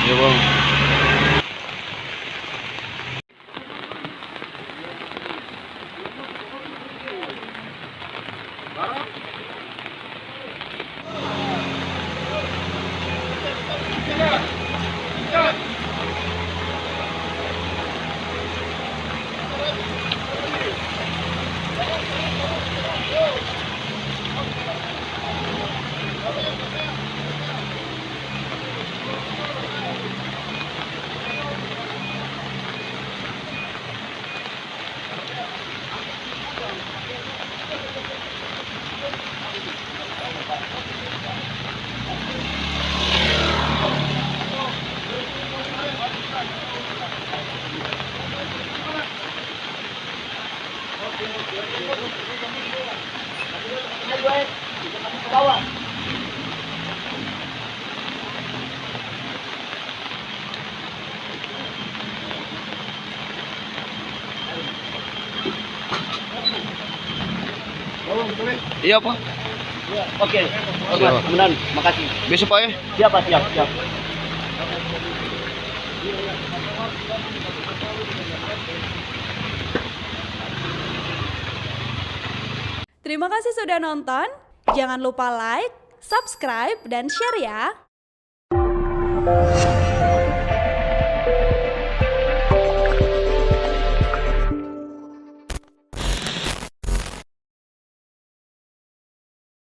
Iya bang. Iya Pak. Oke, Mas, kemudian makasih. Besok Pak ya. Siap, Pak, siap, siap. Terima kasih sudah nonton. Jangan lupa like, subscribe, dan share ya.